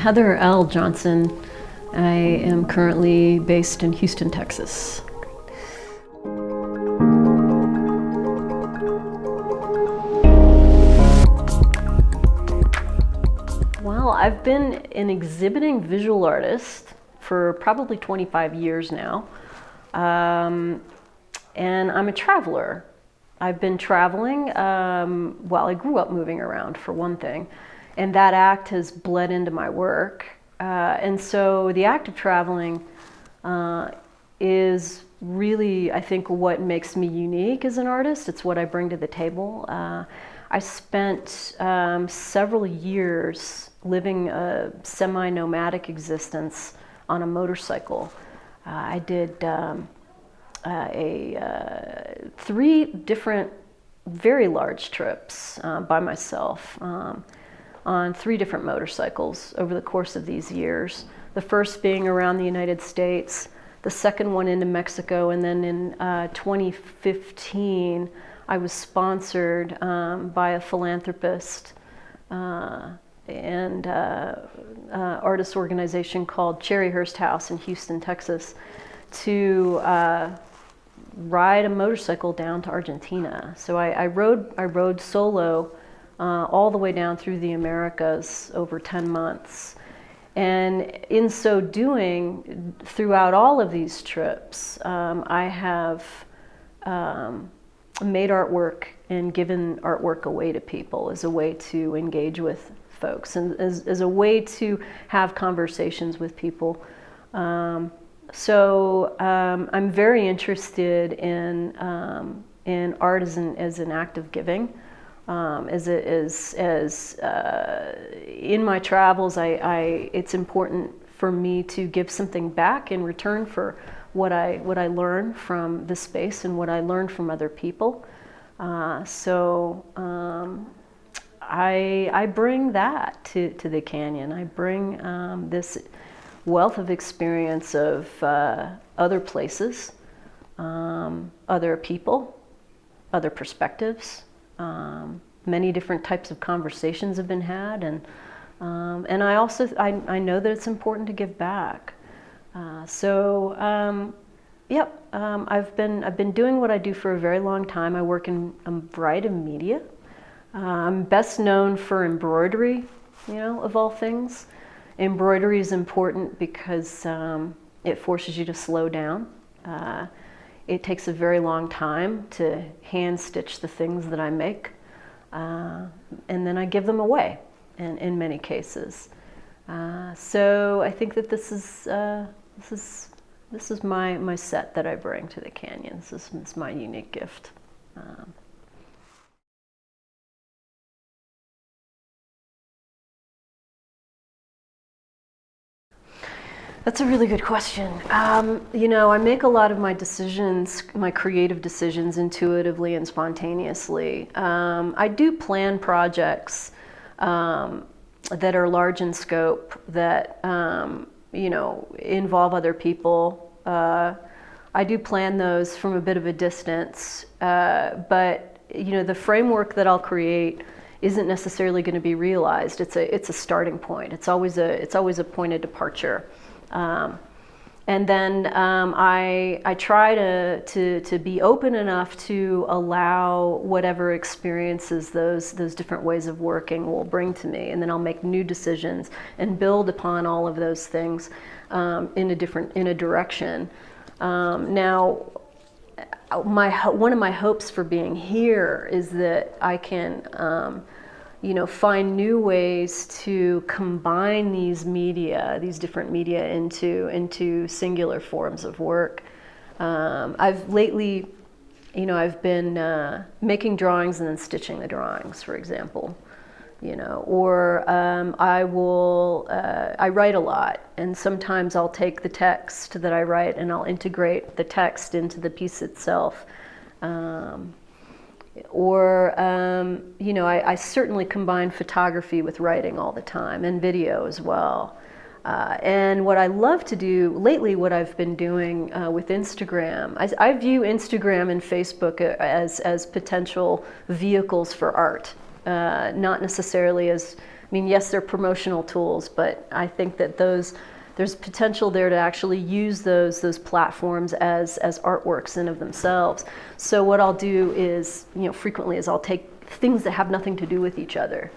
Heather L. Johnson. I am currently based in Houston, Texas. Well, I've been an exhibiting visual artist for probably 25 years now, and I'm a traveler. I've been traveling while I grew up moving around, for one thing, and that act has bled into my work. And so the act of traveling is really, I think, what makes me unique as an artist. It's what I bring to the table. I spent several years living a semi-nomadic existence on a motorcycle. I did 3 different very large trips by myself on 3 different motorcycles over the course of these years. The first being around the United States, the second one into Mexico, and then in 2015 I was sponsored by a philanthropist and artist organization called Cherryhurst House in Houston, Texas, to ride a motorcycle down to Argentina. So I rode solo all the way down through the Americas over 10 months. And in so doing, throughout all of these trips, I have made artwork and given artwork away to people as a way to engage with folks and as a way to have conversations with people. So I'm very interested in art as an act of giving. In my travels, it's important for me to give something back in return for what I learn from the space and what I learn from other people. I bring that to the canyon. I bring this wealth of experience of other places, other people, other perspectives. Many different types of conversations have been had, and I also know that it's important to give back. I've been doing what I do for a very long time. I work in a variety of media. I'm best known for embroidery, of all things. Embroidery is important because it forces you to slow down. It takes a very long time to hand stitch the things that I make, and then I give them away in many cases. So I think that this is my set that I bring to the canyon. This is my unique gift. That's a really good question. I make a lot of my decisions, my creative decisions, intuitively and spontaneously. I do plan projects that are large in scope, that involve other people. I do plan those from a bit of a distance, but the framework that I'll create isn't necessarily going to be realized. It's a starting point. It's always a point of departure. And then I try to be open enough to allow whatever experiences those different ways of working will bring to me, and then I'll make new decisions and build upon all of those things in a direction. Now, one of my hopes for being here is that I can find new ways to combine these different media into singular forms of work. I've lately, I've been making drawings and then stitching the drawings, for example, or I write a lot, and sometimes I'll take the text that I write and I'll integrate the text into the piece itself. I certainly combine photography with writing all the time, and video as well. And what I love to do lately, what I've been doing with Instagram, I view Instagram and Facebook as potential vehicles for art, not necessarily as mean, yes, they're promotional tools, but I think that there's potential there to actually use those platforms as artworks in of themselves. So what I'll do is, frequently is I'll take things that have nothing to do with each other,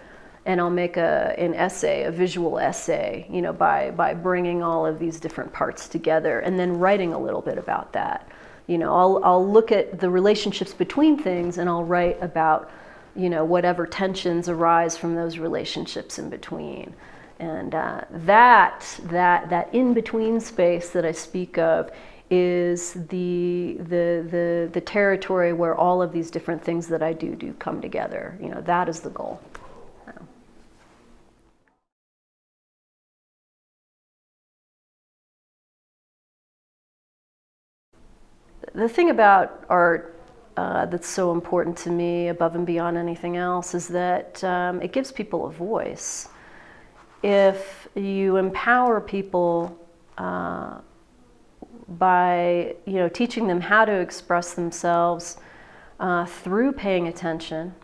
and I'll make an essay, a visual essay, by bringing all of these different parts together and then writing a little bit about that. I'll look at the relationships between things, and I'll write about, whatever tensions arise from those relationships in between. And that in-between space that I speak of is the territory where all of these different things that I do come together. That is the goal. The thing about art that's so important to me, above and beyond anything else, is that it gives people a voice. If you empower people by teaching them how to express themselves through paying attention,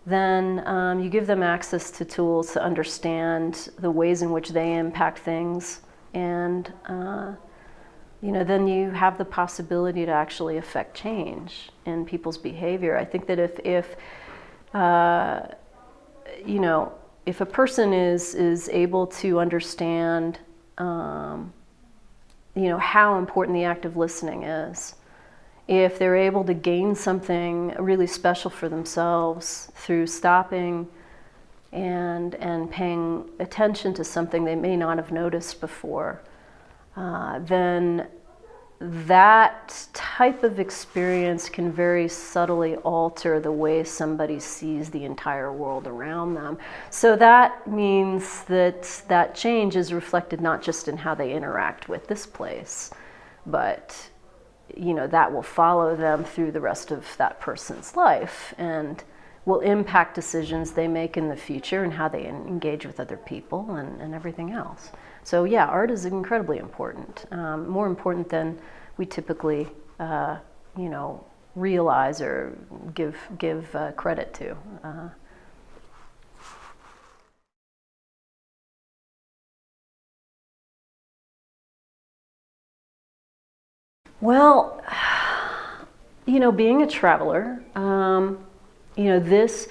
then you give them access to tools to understand the ways in which they impact things, and then you have the possibility to actually affect change in people's behavior. I think that if a person is able to understand, how important the act of listening is, if they're able to gain something really special for themselves through stopping and paying attention to something they may not have noticed before, then that type of experience can very subtly alter the way somebody sees the entire world around them. So that means that change is reflected not just in how they interact with this place, but that will follow them through the rest of that person's life and will impact decisions they make in the future and how they engage with other people and everything else. So yeah, art is incredibly important, more important than we typically, realize or give credit to. Well, being a traveler, this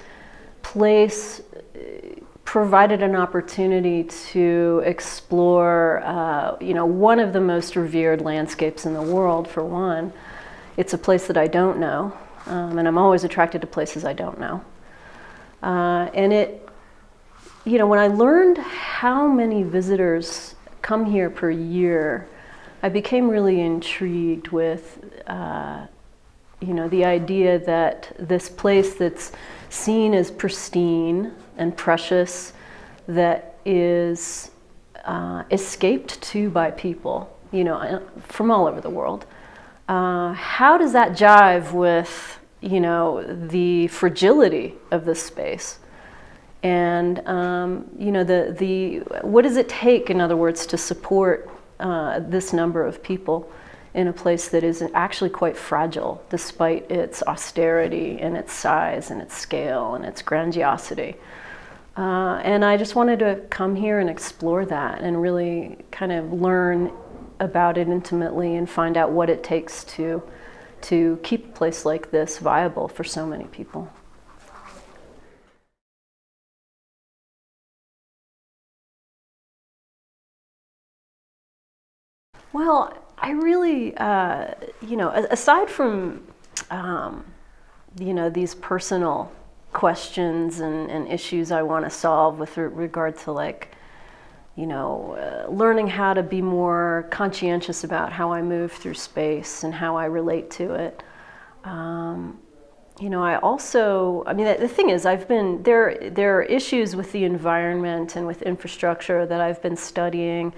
place provided an opportunity to explore, one of the most revered landscapes in the world, for one. It's a place that I don't know, and I'm always attracted to places I don't know. And when I learned how many visitors come here per year, I became really intrigued with, the idea that this place that's seen as pristine and precious, that is escaped to by people, from all over the world. How does that jive with, the fragility of this space? And, what does it take, in other words, to support this number of people in a place that is actually quite fragile, despite its austerity and its size and its scale and its grandiosity. And I just wanted to come here and explore that and really kind of learn about it intimately and find out what it takes to keep a place like this viable for so many people. Well, I really, aside from, these personal questions and issues I want to solve with regard to learning how to be more conscientious about how I move through space and how I relate to it. I also, the thing is, there are issues with the environment and with infrastructure that I've been studying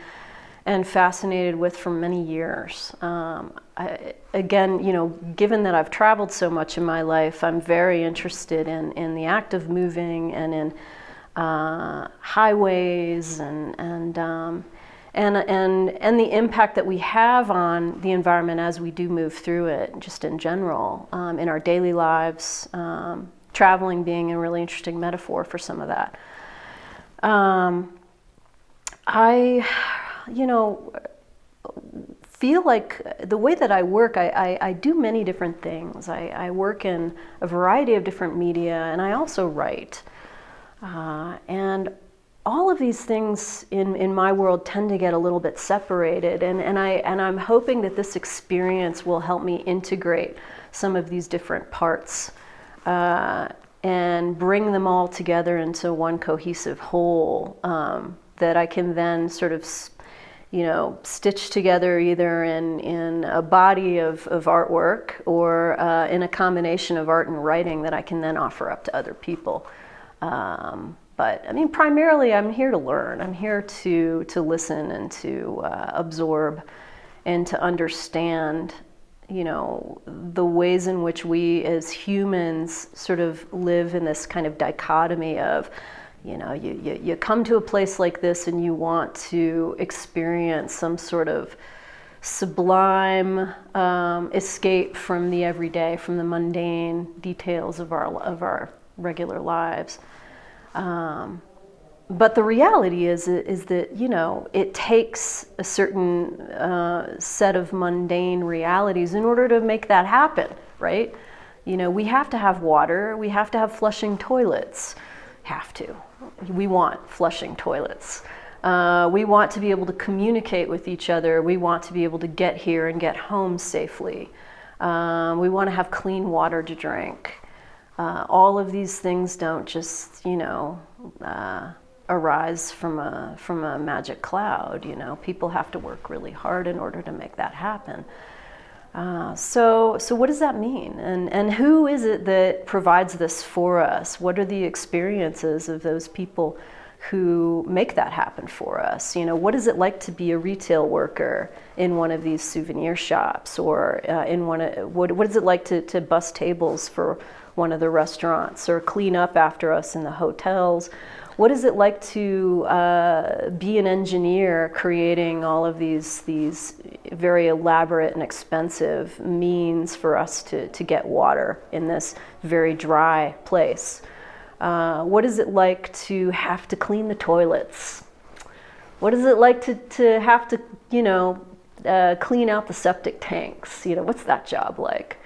and fascinated with for many years. Given that I've traveled so much in my life, I'm very interested in the act of moving and in highways and the impact that we have on the environment as we do move through it, just in general, in our daily lives, traveling being a really interesting metaphor for some of that. Um, I, you know, feel like the way that I work, I do many different things. I work in a variety of different media, and I also write. And all of these things in my world tend to get a little bit separated, and I'm hoping that this experience will help me integrate some of these different parts and bring them all together into one cohesive whole that I can then sort of stitch together either in a body of artwork or in a combination of art and writing that I can then offer up to other people. But I mean, primarily I'm here to learn. I'm here to listen and to absorb and to understand, the ways in which we as humans sort of live in this kind of dichotomy of, you come to a place like this and you want to experience some sort of sublime escape from the everyday, from the mundane details of our regular lives. But the reality is that, it takes a certain set of mundane realities in order to make that happen, right? We have to have water, we have to have flushing toilets. Have to. We want flushing toilets. We want to be able to communicate with each other. We want to be able to get here and get home safely. We want to have clean water to drink. All of these things don't just, arise from a magic cloud. People have to work really hard in order to make that happen. So what does that mean? And who is it that provides this for us? What are the experiences of those people who make that happen for us? What is it like to be a retail worker in one of these souvenir shops, or what is it like to bus tables for one of the restaurants, or clean up after us in the hotels? What is it like to be an engineer creating all of these very elaborate and expensive means for us to get water in this very dry place? What is it like to have to clean the toilets? What is it like to have to, clean out the septic tanks? What's that job like?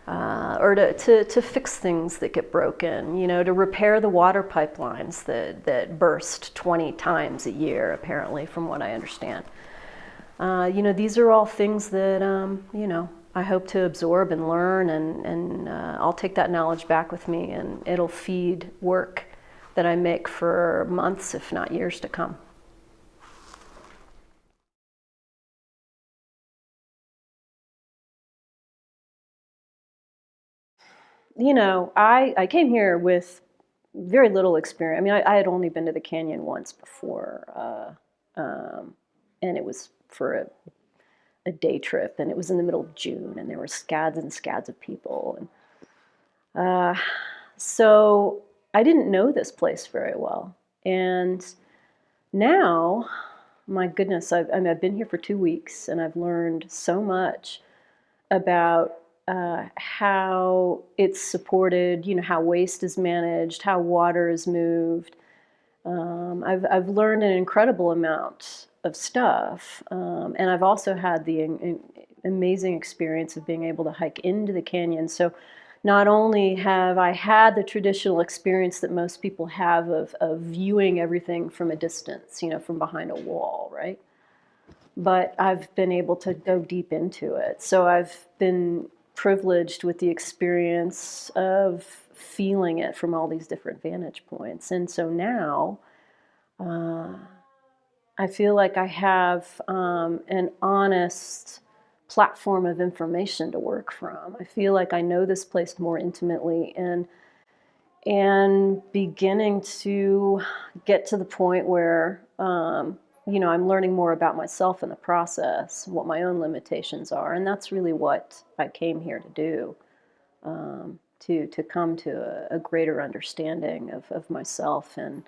Or to fix things that get broken, to repair the water pipelines that burst 20 times a year, apparently, from what I understand. These are all things that, I hope to absorb and learn, and I'll take that knowledge back with me, and it'll feed work that I make for months, if not years to come. I came here with very little experience. I mean, I had only been to the canyon once before, and it was for a day trip, and it was in the middle of June, and there were scads and scads of people. And so I didn't know this place very well. And now, my goodness, I've been here for 2 weeks, and I've learned so much about how it's supported, how waste is managed, how water is moved. I've learned an incredible amount of stuff, and I've also had the amazing experience of being able to hike into the canyon. So not only have I had the traditional experience that most people have of viewing everything from a distance, from behind a wall, right? But I've been able to go deep into it. So I've been privileged with the experience of feeling it from all these different vantage points. And so now I feel like I have an honest platform of information to work from. I feel like I know this place more intimately, and beginning to get to the point where I'm learning more about myself in the process, what my own limitations are, and that's really what I came here to do, to come to a greater understanding of myself, and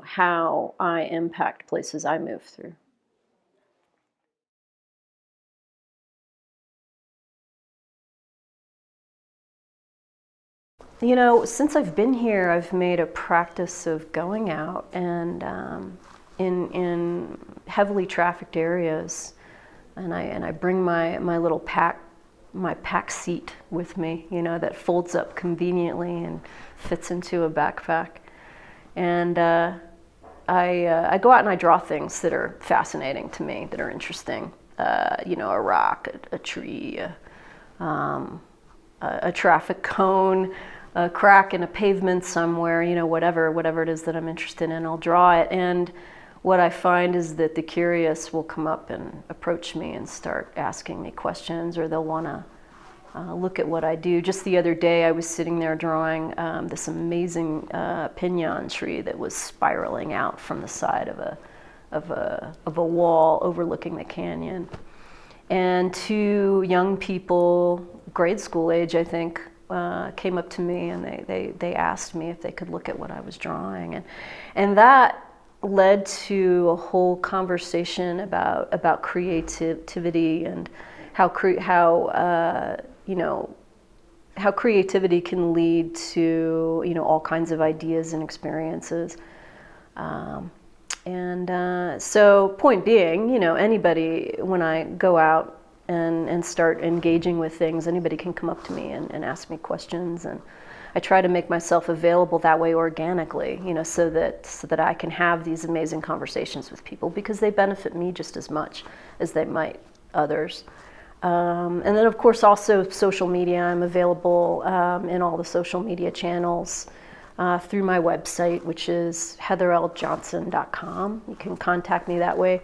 how I impact places I move through. Since I've been here, I've made a practice of going out and in heavily trafficked areas, and I bring my little pack seat with me, that folds up conveniently and fits into a backpack, and I go out and I draw things that are fascinating to me, that are interesting. A rock, a tree, a traffic cone, a crack in a pavement somewhere, whatever it is that I'm interested in, I'll draw it. And what I find is that the curious will come up and approach me and start asking me questions, or they'll want to look at what I do. Just the other day, I was sitting there drawing this amazing pinon tree that was spiraling out from the side of a wall overlooking the canyon. And two young people, grade school age, I think, came up to me and they asked me if they could look at what I was drawing, and that led to a whole conversation about creativity and how creativity can lead to all kinds of ideas and experiences. So point being, anybody, when I go out and start engaging with things, anybody can come up to me and ask me questions, and I try to make myself available that way organically, so that I can have these amazing conversations with people, because they benefit me just as much as they might others. And then of course also social media. I'm available in all the social media channels through my website, which is heatherljohnson.com. You can contact me that way.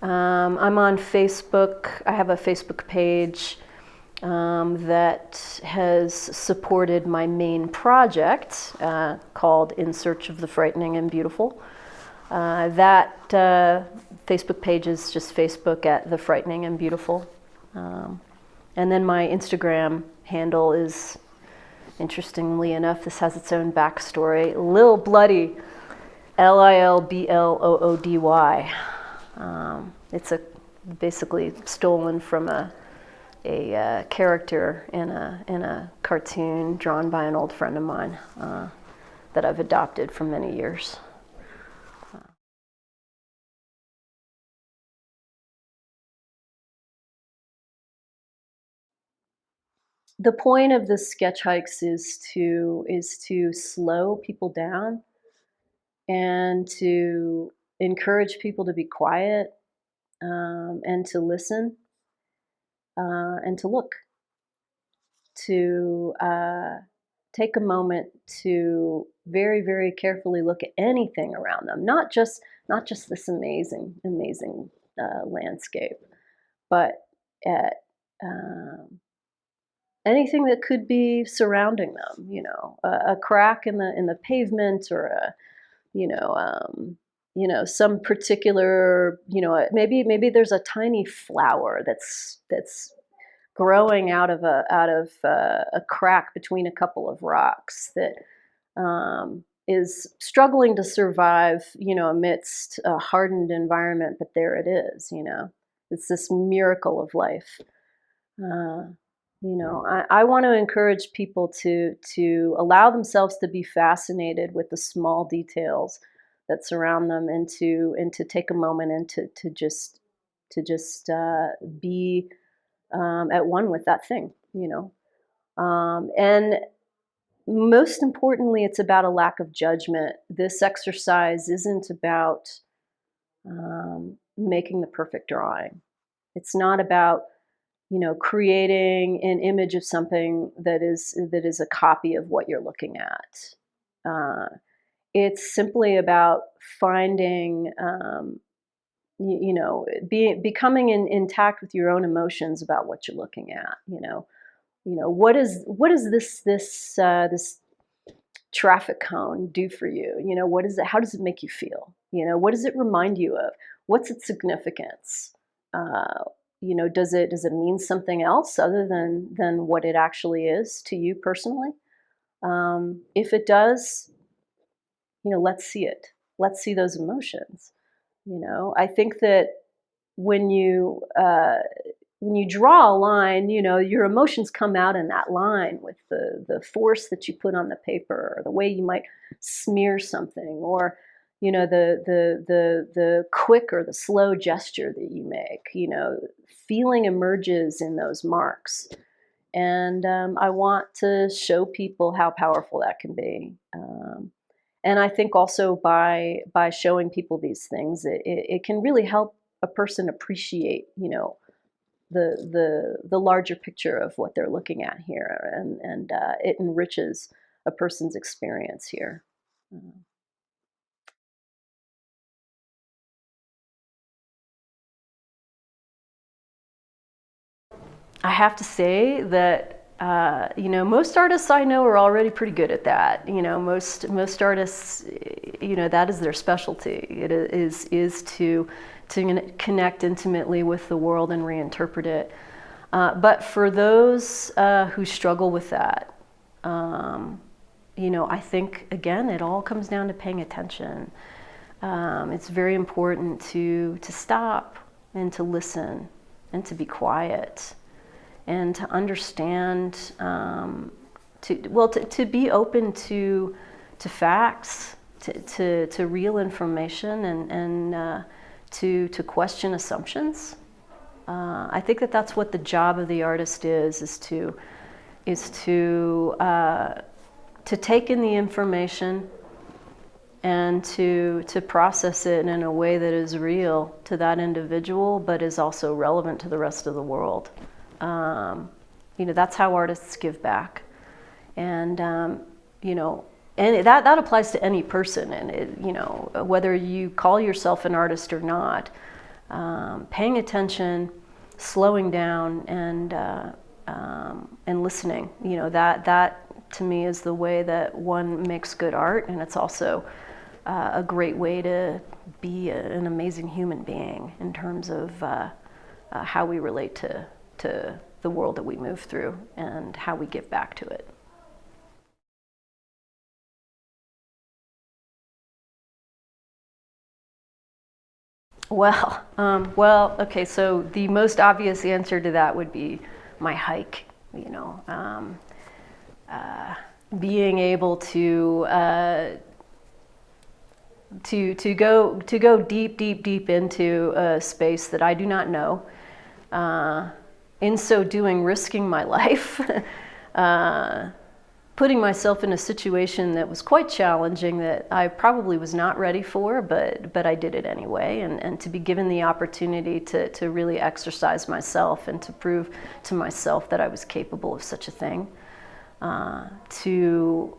I'm on Facebook. I have a Facebook page that has supported my main project called In Search of the Frightening and Beautiful. That Facebook page is just Facebook at The Frightening and Beautiful. And then my Instagram handle is, interestingly enough, this has its own backstory, Lil Bloody, Lilbloody. It's basically stolen from a character in a cartoon drawn by an old friend of mine that I've adopted for many years. The point of the sketch hikes is to slow people down and to encourage people to be quiet, and to listen, and to look, to take a moment to very, very carefully look at anything around them, not just this amazing landscape, but at anything that could be surrounding them. A crack in the pavement, or some particular, maybe there's a tiny flower that's growing out of a crack between a couple of rocks that is struggling to survive, amidst a hardened environment. But there it is. It's this miracle of life. I want to encourage people to allow themselves to be fascinated with the small details that surround them, and to take a moment and to just be at one with that thing. And most importantly, it's about a lack of judgment. This exercise isn't about making the perfect drawing. It's not about creating an image of something that is a copy of what you're looking at. It's simply about finding, becoming intact with your own emotions about what you're looking at. What is this traffic cone do for you? What is it? How does it make you feel? What does it remind you of? What's its significance? Does it mean something else other than what it actually is to you personally? If it does, let's see it. Let's see those emotions. I think that when you when you draw a line, your emotions come out in that line with the force that you put on the paper, or the way you might smear something, or the quick or the slow gesture that you make. Feeling emerges in those marks, and I want to show people how powerful that can be. And I think also by showing people these things, it can really help a person appreciate, the larger picture of what they're looking at here, and it enriches a person's experience here. I have to say that most artists I know are already pretty good at that. Most artists, that is their specialty. It is to connect intimately with the world and reinterpret it. But for those who struggle with that, I think again it all comes down to paying attention. It's very important to stop and to listen and to be quiet and to understand, to be open to facts, to real information, and to question assumptions. I think that's what the job of the artist is to take in the information and to process it in a way that is real to that individual, but is also relevant to the rest of the world. That's how artists give back, and and that applies to any person, and whether you call yourself an artist or not. Paying attention, slowing down, and listening. That to me is the way that one makes good art, and it's also a great way to be an amazing human being in terms of how we relate to the world that we move through and how we give back to it. Okay, so the most obvious answer to that would be my hike. Being able to go deep into a space that I do not know. In so doing, risking my life, putting myself in a situation that was quite challenging, that I probably was not ready for, but I did it anyway, and to be given the opportunity to really exercise myself and to prove to myself that I was capable of such a thing, to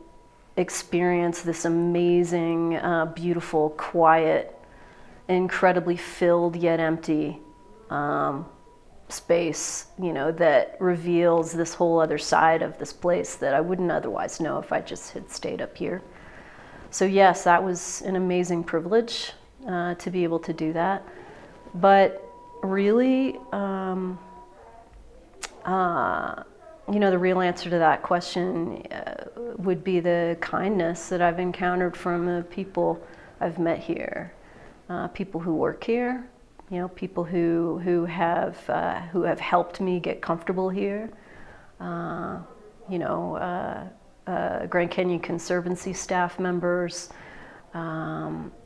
experience this amazing, beautiful, quiet, incredibly filled yet empty space, that reveals this whole other side of this place that I wouldn't otherwise know if I just had stayed up here. So yes, that was an amazing privilege to be able to do that. But really, the real answer to that question would be the kindness that I've encountered from the people I've met here, people who work here, people who have helped me get comfortable here. Grand Canyon Conservancy staff members,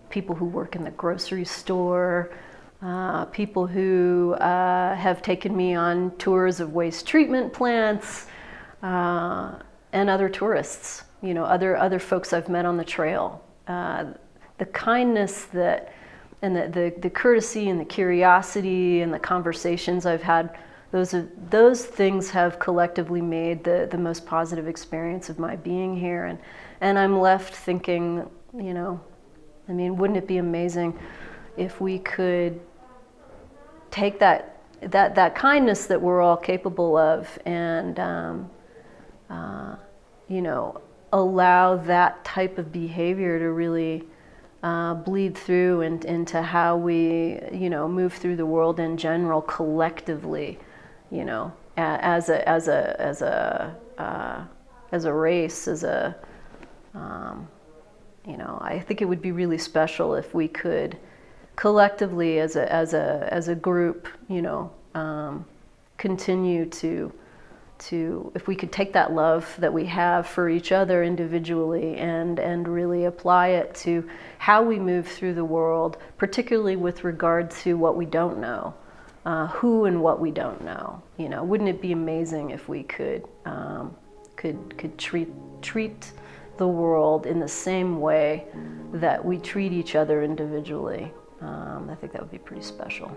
people who work in the grocery store, people who have taken me on tours of waste treatment plants, and other tourists, other folks I've met on the trail. The kindness and the courtesy and the curiosity and the conversations I've had, those things have collectively made the most positive experience of my being here. And I'm left thinking, wouldn't it be amazing if we could take that kindness that we're all capable of and allow that type of behavior to really bleed through into how we, move through the world in general, collectively, as a race, I think it would be really special if we could collectively, as a group, continue to if we could take that love that we have for each other individually and really apply it to how we move through the world, particularly with regard to what we don't know, who and what we don't know. You know, wouldn't it be amazing if we could treat the world in the same way that we treat each other individually? I think that would be pretty special.